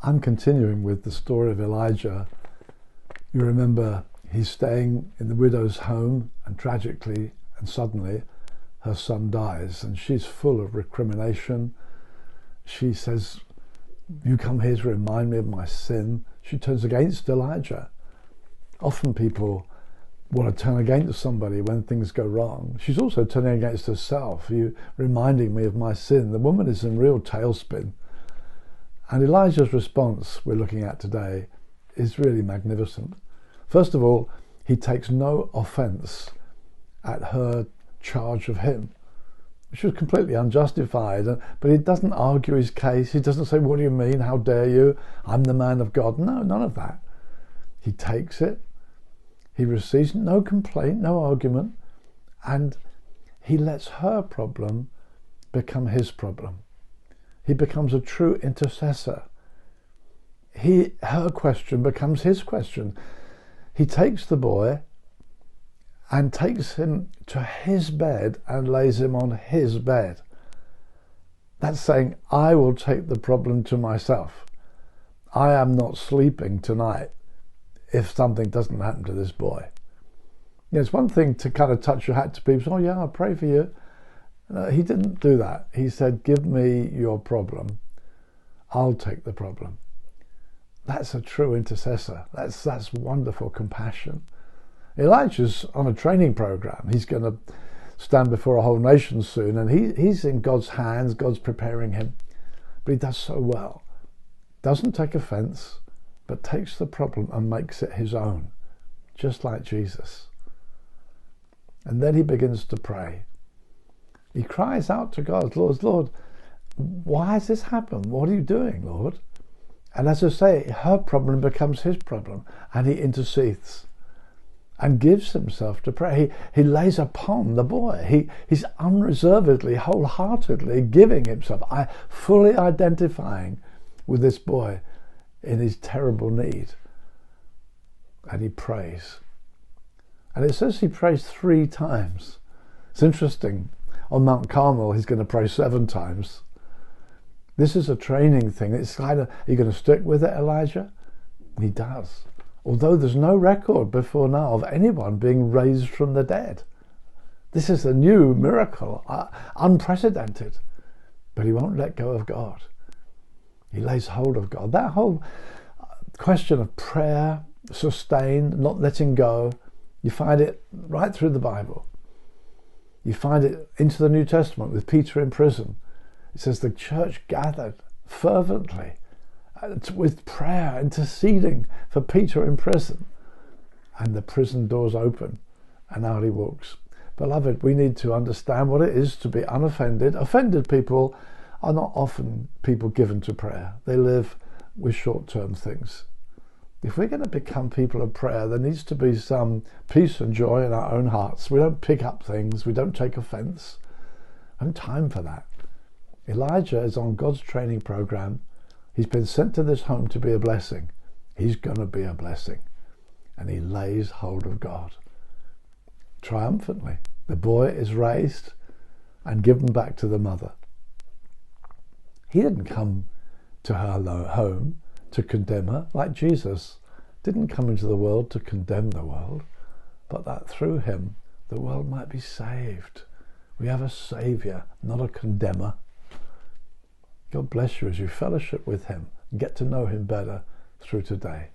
I'm continuing with the story of Elijah. You remember he's staying in the widow's home, and tragically and suddenly her son dies, and she's full of recrimination. She says, "You come here to remind me of my sin." She turns against Elijah. Often people want to turn against somebody when things go wrong. She's also turning against herself. "You reminding me of my sin." The woman is in real tailspin. And Elijah's response we're looking at today is really magnificent. First of all, he takes no offense at her charge of him, which was completely unjustified. But he doesn't argue his case. He doesn't say, "What do you mean? How dare you? I'm the man of God." No, none of that. He takes it. He receives no complaint, no argument, and he lets her problem become his problem. He becomes a true intercessor. Her question becomes his question. He takes the boy and takes him to his bed and lays him on his bed. That's saying, I will take the problem to myself. I am not sleeping tonight if something doesn't happen to this boy. It's one thing to kind of touch your hat to people. "Oh yeah, I'll pray for you." He didn't do that. He said, "Give me your problem. I'll take the problem." That's a true intercessor. That's wonderful compassion. Elijah's on a training program. He's going to stand before a whole nation soon, and he's in God's hands. God's preparing him. But he does so well. Doesn't take offense, but takes the problem and makes it his own, just like Jesus. And then he begins to pray. He cries out to God, "Lord, why has this happened? What are you doing, Lord?" And as I say, her problem becomes his problem, and he intercedes and gives himself to prayer. He lays upon the boy. He's unreservedly, wholeheartedly giving himself, fully identifying with this boy in his terrible need. And he prays. And it says he prays 3 times. It's interesting. On Mount Carmel, he's going to pray 7 times. This is a training thing. It's kind of, are you going to stick with it, Elijah? He does. Although there's no record before now of anyone being raised from the dead. This is a new miracle, unprecedented. But he won't let go of God. He lays hold of God. That whole question of prayer, sustained, not letting go, you find it right through the Bible. You find it into the New Testament with Peter in prison. It says the church gathered fervently with prayer, interceding for Peter in prison. And the prison doors open and out he walks. Beloved, we need to understand what it is to be unoffended. Offended people are not often people given to prayer. They live with short-term things. If we're going to become people of prayer, there needs to be some peace and joy in our own hearts. We don't pick up things. We don't take offense. No time for that. Elijah is on God's training program. He's been sent to this home to be a blessing. He's going to be a blessing. And he lays hold of God. Triumphantly. The boy is raised and given back to the mother. He didn't come to her home to condemn her, like Jesus didn't come into the world to condemn the world, but that through him the world might be saved. We have a Saviour, not a condemner. God bless you as you fellowship with him and get to know him better through today.